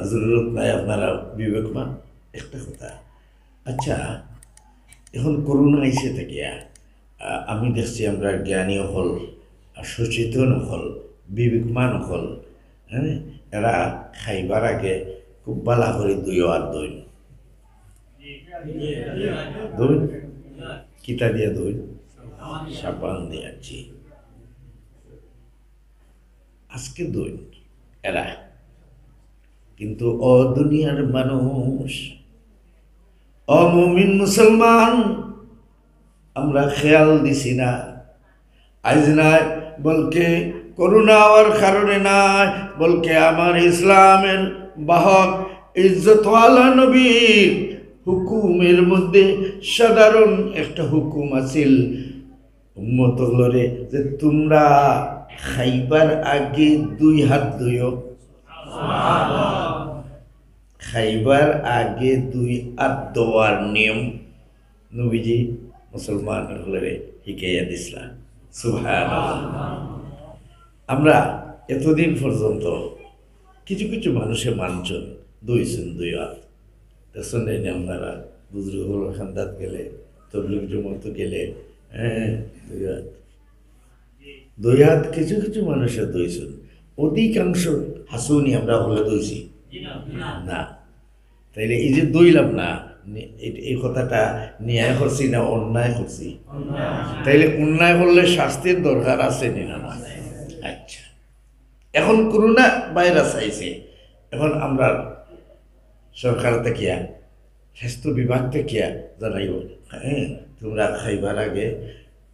জরুরত নাই আপনারা বিবেকমান একটা কথা। আচ্ছা, এখন করোনা আইসে থাকিয়া আমি দেখছি আমরা জ্ঞানী হল, সচেতন হল, বিবেকমান হল, হ্যাঁ, এরা খাইবার আগে খুব বালা করে দইন কিতা দিয়ে দইন সাবান দিয়াছি আজকে দইন এরা, কিন্তু দুনিয়ার মানুষ অমুমিন মুসলমান আমরা খেয়াল দিছি না। আজ নাই বলকে করোনা হওয়ার কারণে নাই, বলকে আমার ইসলামের বাহক ইজ্জতওয়ালা নবীর হুকুমের মধ্যে সাধারণ একটা হুকুম আছিল উম্মতগুলোরে যে তোমরা খাইবার আগে 2 হাত ধুইও। খাইবার আগে 2 হাত ধোয়ার নিয়ম নবীজি মুসলমান হলে শিখাইয়া দিছিলেন। সুবহানাল্লাহ। আমরা এতদিন পর্যন্ত কিছু কিছু মানুষের মানছেন দইছেন 2 হাত, দেখছেন এই আপনারা বুজরুল খান্দাত গেলে, তবলিগ জমাত গেলে, হ্যাঁ 2 হাত কিছু কিছু মানুষের দইছেন। অধিকাংশ হাসুনি আমরা হলে দইছি না। তাইলে এই যে দইলাম না, এই কথাটা ন্যায় করছি না অন্যায় করছি? তাইলে অন্যায় করলে শাস্তির দরকার আছে না? আচ্ছা, এখন করোনা ভাইরাস আইছে, এখন আমরা সরকার থেকে স্বাস্থ্য বিভাগ থেকে জানাইব, হ্যাঁ তোমরা খাইবার আগে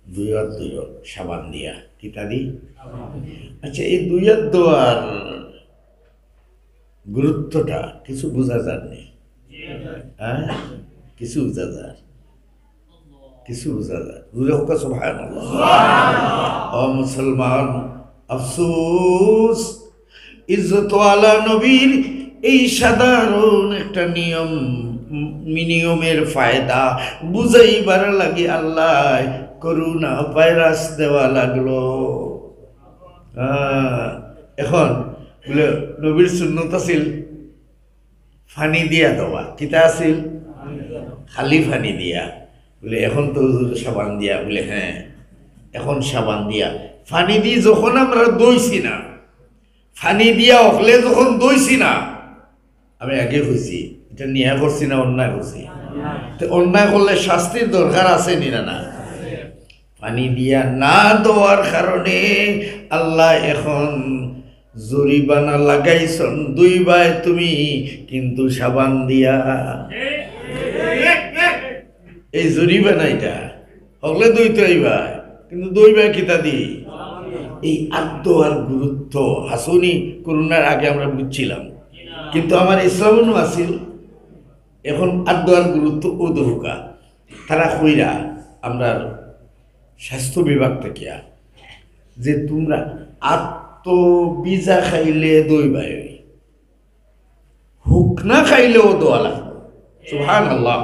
2 হাত ধুইও সাবান দিয়া, ইত্যাদি। আচ্ছা, এই 2 হাত ধোয়ার গুরুত্বটা কিছু বোঝা যায়নি, হ্যাঁ কিছু বোঝা যায়, কিছু বোঝা যায়। সুবহানাল্লাহ। ও মুসলমান, আফসোস ইজ্জতওয়ালা নবীর এই সাধারণ একটা নিয়মের ফায়দা বুঝাইবার লাগে আল্লাহ করোনা ভাইরাস দেওয়া লাগলো। এখন বলে নবীর সুন্নত আছিল ফানি দিয়া দেওয়া, কিতা আছিল খালি ফানি দিয়া, বলে এখন তো সাবান দিয়া, বলে হ্যাঁ এখন সাবান দিয়া ফানি দিয়ে যখন আমরা দইছি না, ফানি দিয়া হলে যখন দইছি না, আমি আগে কইছি এটা নিয়া করছি না অন্যায় করছি? তো অন্যায় করলে শাস্তির দরকার আছে না? পানি দিয়া না দেওয়ার কারণে আল্লাহ এখন জরিমানা লাগাইছন 2 ভাই তুমি কিন্তু সাবান দিয়া। এই জরিমানা এটা হলে 2 তো ভাই, কিন্তু 2 ভাই কিতা দি এই আত্মহার গুরুত্ব হাসুনি করোনার আগে আমরা বুঝছিলাম, কিন্তু আমার ইসলামও আছিল। এখন আত্মহার গুরুত্ব ও দহুকা তারা কইরা আমরা স্বাস্থ্য বিভাগ থেকে যে তোমরা আত্মবিজা খাইলে 2 ভাই, হুক না খাইলেও দোয়া লাগবে। সুবহানাল্লাহ।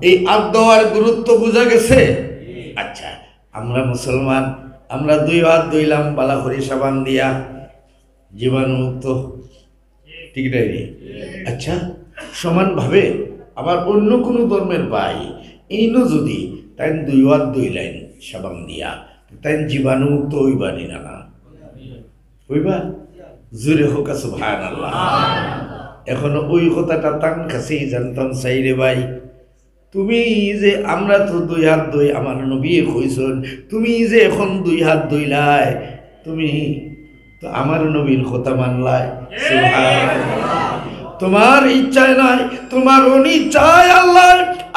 এই আত্মহার গুরুত্ব বোঝা গেছে। আচ্ছা, আমরা মুসলমান, আমরা 2 হাত ধুইলাম বালা করে সাবান দিয়া, জীবাণুমুক্ত, ঠিক নাই? আচ্ছা, সমানভাবে আবার অন্য কোনো ধর্মের ভাই এইনো যদি তাই 2 হাত ধুইলেন সাবান দিয়া, তাই জীবাণুমুক্ত হইবানি না? হইবা? জোরে হোক সুবহানাল্লাহ। এখন ওই কথাটা তার কাছেই জানতাম চাই রে ভাই, তুমি যে আমরা তো 2 হাত ধুই, আমার নবী কইছেন তুমি যে এখন 2 হাত ধুইলাই, তুমি তো আমার নবীর কথা মানলাই। সুবহানাল্লাহ। তোমার ইচ্ছায় নাই, তোমার অনিচ্ছায় আল্লাহ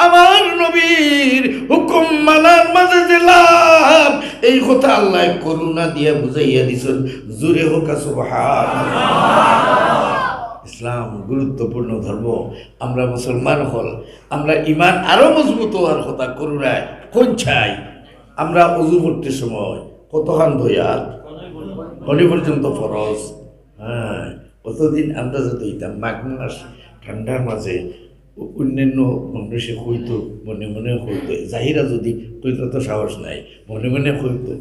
আমার নবীর হুকুম মানার মাঝে যে লাভ, এই কথা আল্লাহ করুণা দিয়া বুঝাইয়া দিছেন। জোরে হোক সুবহানাল্লাহ। ইসলাম গুরুত্বপূর্ণ ধর্ম, আমরা মুসলমান হল, আমরা ইমান আরো মজবুত হওয়ার কথা করুণায় কোন চাই। আমরা ওযু করতে সময় কতখান ধোয়ার কলি পর্যন্ত ফরজ, হ্যাঁ কতদিন আমরা যদি হইতাম মাঘ মাস ঠান্ডার মাঝে অন্যান্য মানুষে হইতো, মনে মনে হইতো, জাহিরা যদি হইতো তো সাহস নাই, মনে মনে হইতো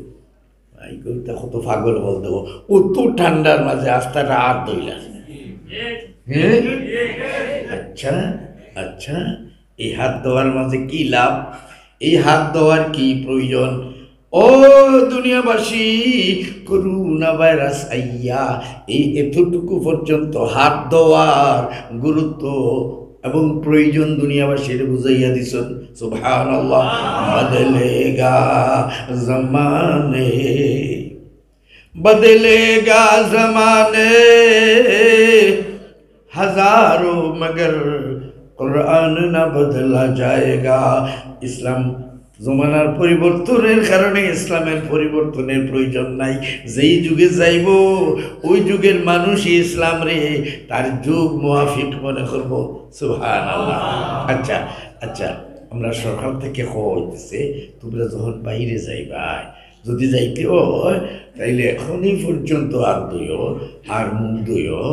এই কবিতা কত পাগল বল দেবো, অত ঠান্ডার মাঝে আস্তাটা আর দইলা হ্যাঁ আচ্ছা আচ্ছা, এই হাত দেওয়ার মাঝে কি লাভ, এই হাত দেওয়ার কি প্রয়োজন? ও দুনিয়াবাসী, করোনা ভাইরাস আইয়া এই এতটুকু পর্যন্ত হাত দেওয়ার গুরুত্ব এবং প্রয়োজন দুনিয়াবাসীর বুঝাইয়া দিছেন। সুবহানাল্লাহ। বদলেগা জমানে, বদলেগা জমানে হাজারো, মগর কোরআন না বদলা যায়গা। ইসলাম জমানার পরিবর্তনের কারণে ইসলামের পরিবর্তনের প্রয়োজন নাই। যেই যুগে যাইব ওই যুগের মানুষই ইসলাম রে তার যুগ মুআফিক মনে করব। সুবহানাল্লাহ। আচ্ছা আচ্ছা, আমরা সরকার থেকে হইতেছে তোমরা যখন বাইরে যাইবা, যদি যাইতে হয় তাইলে এখনই পর্যন্ত আর দইও আর মুখ দইও,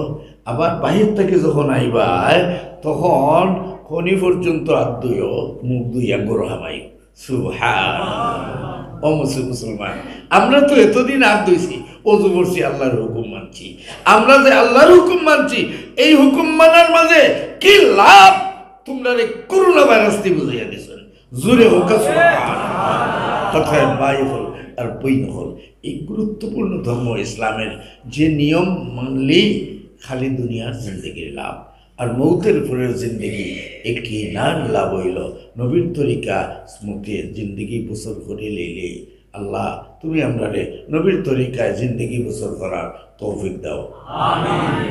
আবার বাহির থেকে যখন আইবা তখন খনি পর্যন্ত আর দইও মুখ দুইয়া গরু হামাই। সুবহানাল্লাহ। ও মুসলমান, আমরা তো এতদিন আর দইছি, ওযু করছি, আল্লাহর হুকুম মানছি। আমরা যে আল্লাহর হুকুম মানছি, এই হুকুম মানার মাঝে কি লাভ তোমরা করোনা ভাইরাস দিয়ে বুঝাইয়া দিছেন। জোরে হোক সুবহানাল্লাহ। কথায় বাই হল আর বই হল। এই গুরুত্বপূর্ণ ধর্ম ইসলামের যে নিয়ম মানলেই খালি দুনিয়ার জিন্দগির লাভ, আর মৌতের পরের জিন্দগি একটি নান লাভ হইল। নবীর তরিকা স্মৃতি জিন্দগি বছর করে লইলে আল্লাহ তুমি আমরা রে নবীর তরিকায় জিন্দগি বছর করার তৌফিক দাও।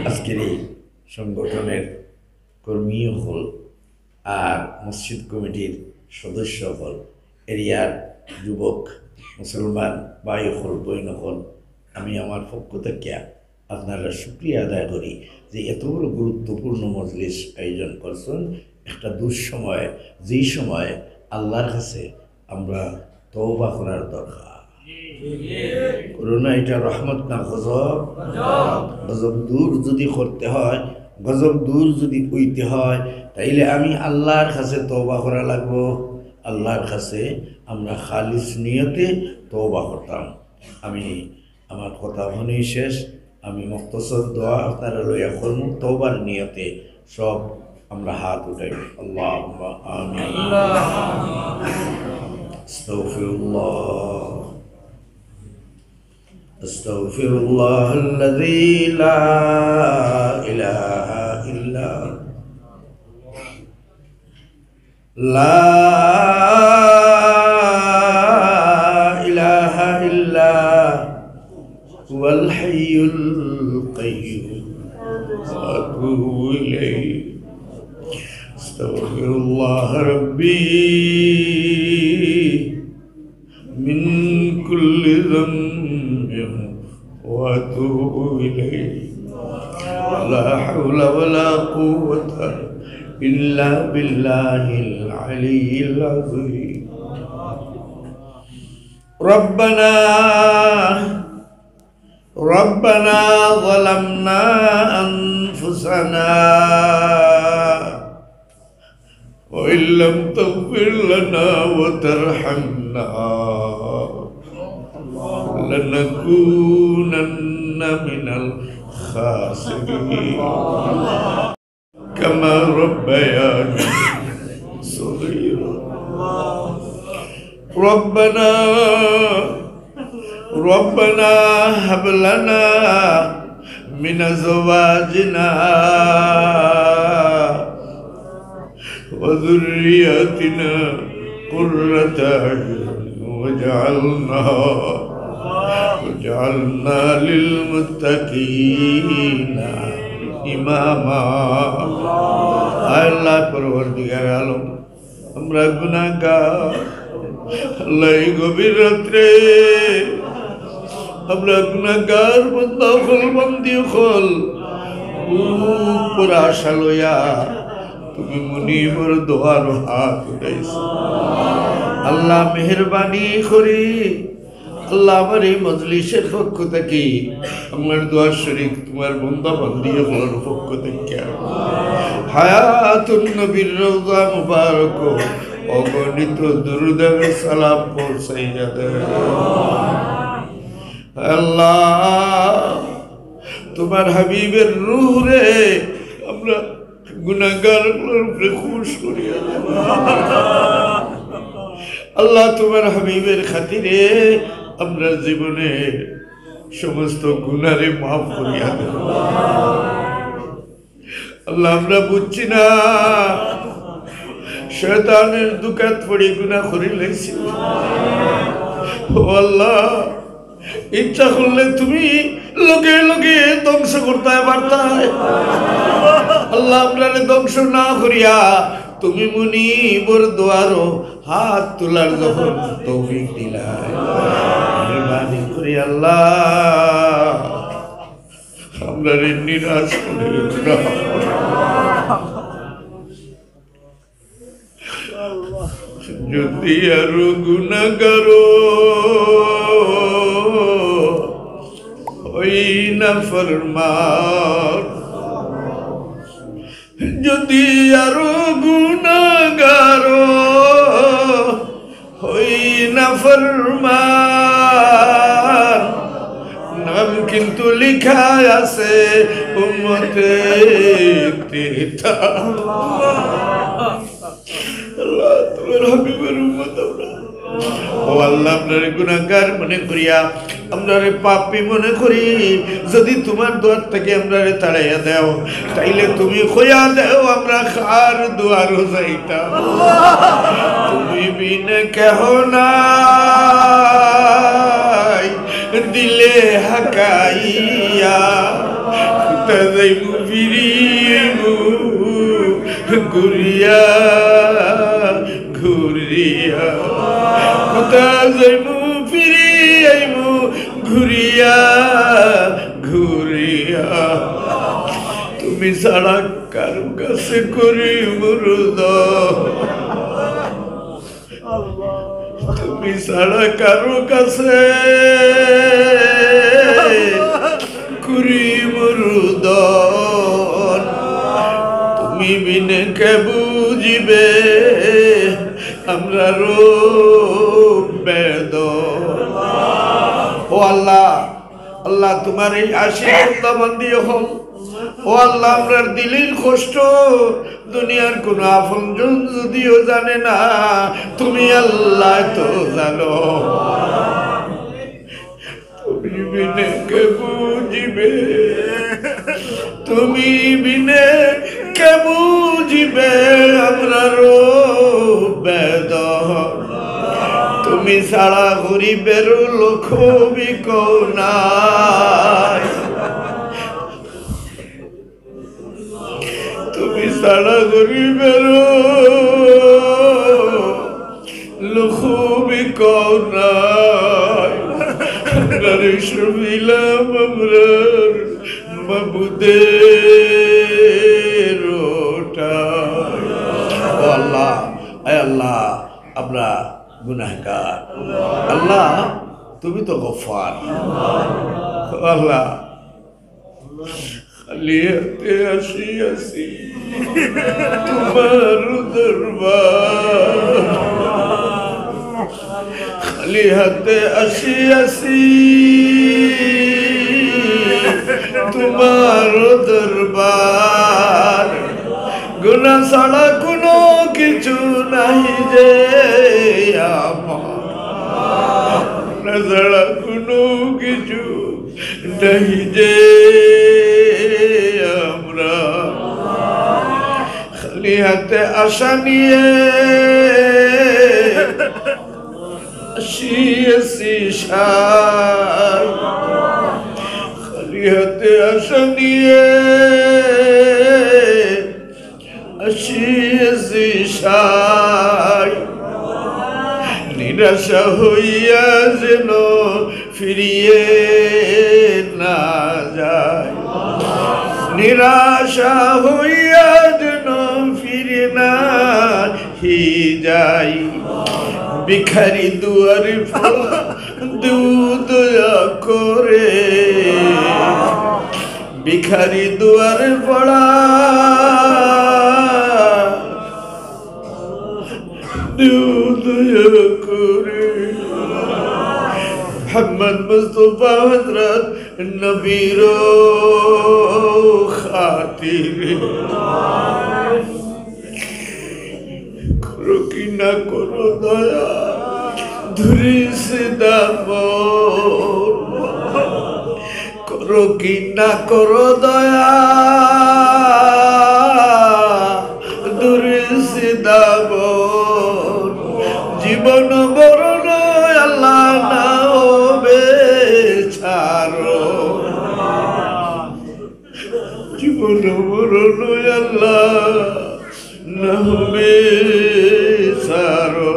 আজকের এই সংগঠনের কর্মী হল আর মসজিদ কমিটির সদস্য হল, এরিয়ার যুবক মুসলমান ভাই হল বইন হল, আমি আমার পক্ষ থেকে আপনারা শুকরিয়া আদায় করি যে এত বড় গুরুত্বপূর্ণ মজলিস আয়োজন করছেন একটা দুঃসময়, যেই সময় আল্লাহর কাছে আমরা তওবা করার দরকার। করোনা এটা রহমত না গজব? গজব দূর যদি করতে হয়, গজব দূর যদি কইতে হয়, তাইলে আমি আল্লাহর কাছে তওবা করা লাগবো। আল্লাহর কাছে আমরা খালিস নিয়তে তওবা করতাম। আমি আমার কথা হনেই শেষ, আমি মুক্তসর দোয়া আপনারা লইয়া করব তওবার নিয়তে সব আমরা হাত উঠাই। আল্লাহুম্মা আমিন। আস্তাগফিরুল্লাহ আস্তাগফিরুল্লাহাল্লাযী লা ইলাহা ইল্লা লা ইলাহা ইল্লা হুয়াল হাইয়ুল কাইয়্যুম ওয়া আতুবু ইলাইহি। আস্তাগফিরুল্লাহ রাব্বী মিন কুল্লি যামবিন ওয়া আতুবু ইলাইহি। লা হাওলা ওয়া লা কুওয়াতা ইল্লা বিল্লাহিল আলিয়্যিল আযীম। ربنا ظلمنا أنفسنا وإن لم تغفر لنا وترحمنا لنكونن من الخاسرين كما ربياني صغيرا. ربنا هب لنا من أزواجنا وذرياتنا قرة أعين واجعلنا للمتقين إماما. আল্লাহ পরবর্তীকার আলম, আমরা গুনাহগার। আল্লাহ এই গভীর রাত্রে আমরা গুনাহগার বান্দা হল, বান্দি হল, পুরা আশা লইয়া তুমি মুনিবর দোয়ার হাত উঠাইছো। আল্লাহ মেহেরবানি করি, আল্লাহ আমার এই মজলিসের পক্ষ থেকে আমার দোয়া শরীক তোমার বান্দা বান্দি হলের পক্ষ থেকে হায়াতুন নবীর রওজা মুবারক অগণিত দুরূদ সালাম পৌঁছাইয়া দেয়। আল্লাহ তোমার হাবিবের রূহ রে আমরা গুনাহগারগুলোর উপরে খুশ করিয়া দাও আল্লাহ তোমার হাবিবের খাতিরে আমরা জীবনে সমস্ত গুনারে মাফ করিয়া দাও আল্লাহ আমরা বুঝছি না শয়তানের দুকাত পড়ি গুনাহ করি লাইছি ও আল্লাহ ইচ্ছা করলে তুমি লোকে লোকে ধ্বংস করতে পারতাই আল্লাহ আপনারে ধ্বংস না করিয়া তুমি মুনিবর দোয়ারো হাত তোলার যখন তৌফিক দিলাই মেহরবানি করে আল্লাহ আমরারে নিরাশ করে না যদি আরো গুনাহগার ওই না ফরমান যদি আরো গুনাহগার হই না ফরমান নাম কিন্তু লিখা আছে উম্মতে তিতা আল্লাহ তোমার হাবিবের উম্মত আমরা ও আল্লাহ আপনারে গুনাহগার মনে করিয়া আমরারে পাপী মনে করি যদি তোমার দুয়ার থেকে আমরারে তাড়াইয়া দাও তাইলে তুমি খোয়া দাও আমরা খার দুয়ার যাইতাম তুমি বিন কেহ নাই দিলে হাকাইয়া তাজাইমু ফিরিমু ঘুরিয়া ঘুরিয়া তাজাইমু ফিরিমু ঘুরিয়া ঘুরিয়া তুমি ছাড়া কারো কাছে করি মুরুদ তুমি ছাড়া কারো কাছে করি মুরুদ তুমি বিনে কে বুঝিবে আমরা রূপ বেদন ও আল্লাহ আল্লাহ তোমার এই আশীর্বাদ বান্দি হল ও আল্লাহ আমরার দিলের কষ্ট দুনিয়ার কোন আপনজন যদিও জানে না তুমি আল্লাহ তো জানো তুমি বিনে কে বুঝিবে তুমি বিনে কে বুঝিবে আমরা বেদন তুমি ছাড়া গরিবের লোক নাই তুমি ছাড়া গরিবের লোক নাই শুনিলাম আমরার মাবুদের আল্লাহ আল্লাহ আমরা গুনাহগার আল্লাহ তুমি তো গফফার আল্লাহ খালি হাতে আসি আসি তোমার দরবার খালি হাতে আসি আসি তোমার দরবার গুনাহ ছাড়া কোনো কিছু নাই যে আমার গুনাহ ছাড়া কোনো কিছু নাই যে আমরা খালি হাতে আশা নিয়ে আসি আসি সাই খালি হাতে আশা নিয়ে আসি আসি সাই নিরাশা হইয়া যেন ফিরিয়ে না যায় নিরাশা হইয়া যেন ফিরে না যাই ভিখারি দুয়ারে ফলা দয়া করে ভিখারি দুয়ারে পড়া দয়া করে মোহাম্মদ মুস্তাফা হযরত নবীর খাতিরে করো কি না করো দয়া ধরিস দামন করো কি না করো দয়া ধরিস দামন জীবন বরণ আল্লাহ না হবে ছাড়ো জীবন বরণ আল্লাহ না হবে ছাড়ো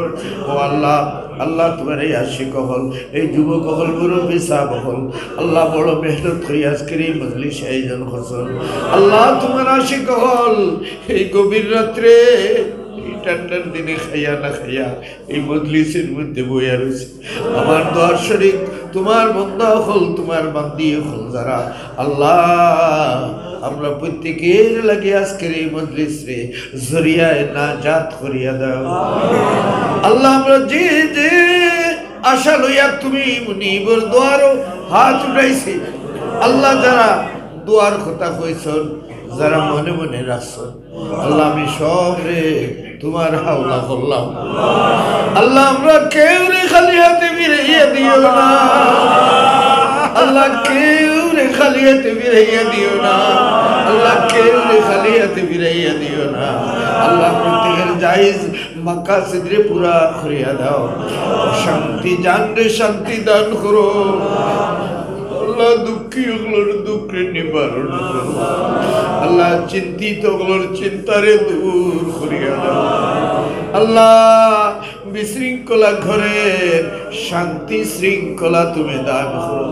ও আল্লাহ আল্লাহ তোমার এই আশিক হল এই যুবক হল মুরব্বী সাহেব হল আল্লাহ বড় মেহনত করি আজকের এই মজলিস আয়োজন করছেন আল্লাহ তোমার আশিক হল এই গভীর রাত্রে ঠান্ডার দিনে খাইয়া না খাইয়া এই মজলিসের মধ্যে বইয়া রয়েছে আমার দোয়ার শরীক তোমার বন্দা হল তোমার বান্দি হল যারা আল্লাহ আমরা প্রত্যেকের লাগে আজকের এই মজলিসে জরিয়ায় নাজাত করিয়া দাও আল্লাহ আমরা যে যে আশা লইয়া তুমি মুনিবর দোয়ারও হাত উঠাইছি আল্লাহ যারা দোয়ার কথা কইছেন যারা মনে মনে রাখছেন আল্লাহ আমি সব রে তোমার হাওলা করলাম আল্লাহ আমরা কেউ রে খালি হাতে ফিরাইয়া দিও না আল্লাহ কেউ রে খালি হাতে ফিরাইয়া দিও না আল্লাহ কেউ রে খালি হাতে ফিরাইয়া দিও না আল্লাহ প্রত্যেকের জায়েজ মাকাসিদরে পুরা করিয়া দাও শান্তি জানরে শান্তি দান করো আল্লাহ দুঃখী ওগুলোর দুঃখের নিবারণ করো আল্লাহ চিন্তিত ওগুলোর চিন্তারে দূর করিয়া দাও আল্লাহ বিশৃঙ্খলা ঘরের শান্তি শৃঙ্খলা তুমি দান করো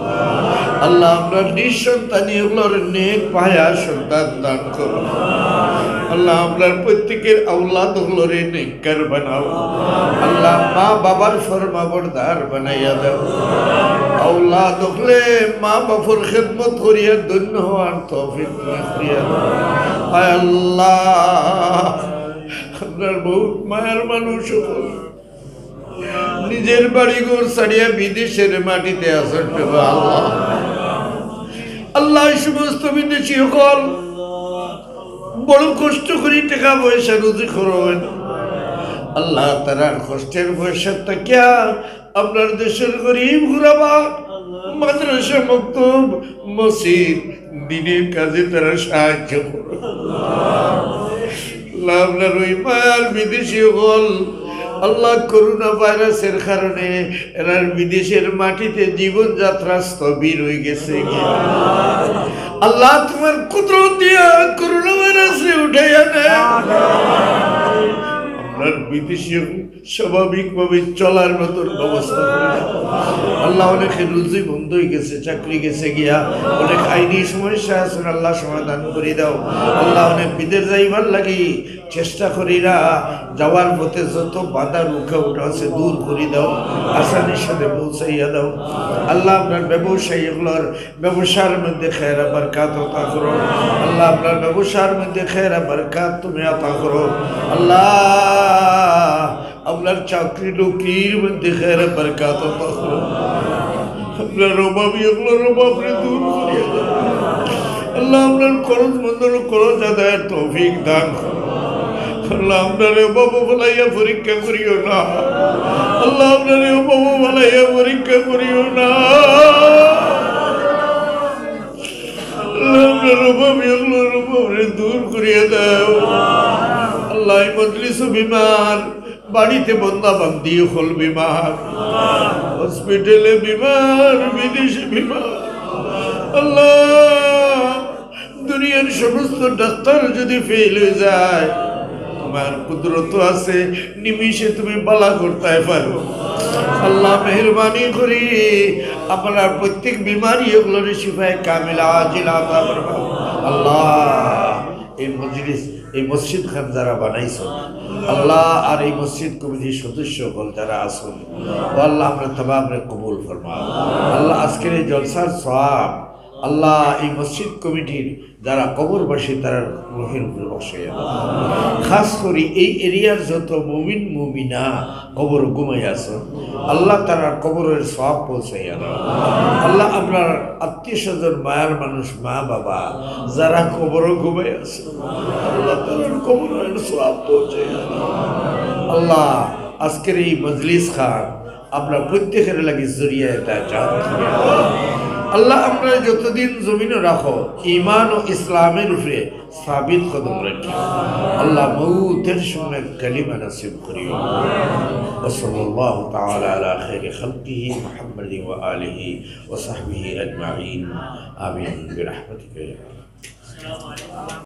আল্লাহ আমরা নিঃসন্তানী ওগুলোর নেক পায়া সন্তান দান করো আল্লাহ আমরা প্রত্যেকের আওলাদ ওগুলোরে নেককার বানাও আল্লাহ মা বাবার ফরমাবরদার বানাইয়া দাও আওলাদ হলে মা বাবার খেদমত করিয়া ধন্য হওয়ার তৌফিক তুমি করিয়া দাও হায় আল্লাহ আপনার বহুত মায়ের মানুষ নিজের বাড়ি ঘর ছাড়িয়া বিদেশের মাটিতে আসেন আল্লাহ আল্লাহ সমস্ত বিদেশি হল বড় কষ্ট করি টাকা পয়সা রুজি করবেন আল্লাহ তারার কষ্টের পয়সা তাকিয়া আপনার দেশের গরিব ঘুরাবা মাদ্রাসা মক্তব মসজিদ দিনের কাজে তারা সাহায্য করো আপনার ওই মায়াল বিদেশি হল আল্লাহ করোনা ভাইরাসের কারণে এরা বিদেশের মাটিতে জীবনযাত্রা স্থবির হয়ে গেছে আল্লাহ তোমার কুদরত দিয়া করোনা ভাইরাসে উঠাইয়া নেয় আপনার বিদেশি স্বাভাবিকভাবে চলার মতন ব্যবস্থা করে আল্লাহ অনেকে রুজি বন্ধ হয়ে গেছে চাকরি গেছে গিয়া অনেক আইনি সমস্যা আছে আল্লাহ সমাধান করে দাও আল্লাহ অনেক বিদেশ যাইবার লাগি চেষ্টা করিরা যাওয়ার পথে যত বাধা রুখা উঠা আছে দূর করে দাও আসানির সাথে পৌঁছাইয়া দাও আল্লাহ আপনার ব্যবসায়ীগুলোর ব্যবসার মধ্যে খেরা বরকাত আতা করো আল্লাহ আপনার ব্যবসার মধ্যে খেরা বরকাত তুমি আতা করো আল্লাহ আপনার চাকরি নৌকরির মধ্যে খেরা বরকাত আতা করো আপনার অভাবী এগুলোর অভাবরে দূর করিয়া দাও আল্লাহ আপনার খরচ বন্ধন খরচ আদায়ের তৌফিক দান করো আল্লাহ আপনার বাবু বলাইয়া পরীক্ষা করিও না আল্লাহ আপনার বাবু বলাইয়া পরীক্ষা করিও না আপনার অভাবী এগুলোর অভাবরে দূর করিয়া দাও আল্লাহ মজলিস বিমার বাড়িতে বন্দা বান্দি হল বিমার হসপিটালে বিমার বিদেশে বিমার আল্লাহ দুনিয়ার সমস্ত ডাক্তার যদি ফেল হয়ে যায় তোমার কুদরত আছে নিমিষে তুমি বালা করতে পারো আল্লাহ মেহরবানি করি আপনার প্রত্যেক বিমারি এগুলোর শিফায়ে কামিলা আজিলা আতা ফরমাও আল্লাহ এই মজলিস এই মসজিদ খান যারা বানাইছেন আল্লাহ আর এই মসজিদ কমিটির সদস্য হল যারা আছেন ও আল্লাহ আমরা তমামরে কবুল ফরমাও আল্লাহ আজকের এই জলসার সওয়াব আল্লাহ এই মসজিদ কমিটির যারা কবরবাসী তারা রোহের উপরে বসাইয়া দাও। খাস করে এই এরিয়ার যত মুমিন মুমিনা কবর ঘুমাই আছে আল্লাহ তারা কবরের সওয়াব পৌঁছাইয়া দাও। আল্লাহ আপনার আত্মীয় স্বজন মায়ের মানুষ মা বাবা যারা কবর ঘুমাই আছে আল্লাহ তাদের কবরের সওয়াব পৌঁছাইয়া দাও। আল্লাহ আজকের এই মজলিস খান আপনার প্রত্যেকের লাগে জরিয়া এটা চান। আল্লাহ আপনারা যতদিন জমিনে রাখো ঈমান ও ইসলামের উপরে সাবিত কদম রাখি। আল্লাহ মউতের সময় কালিমা নসিব করিও। ওয়াসাল্লাল্লাহু তাআলা আলা খাইরি খালকিহি মুহাম্মাদিন ওয়া আলিহি ওয়া সাহবিহি আজমাইন। আমিন বিরহমাতিকা ইয়া আরহাম।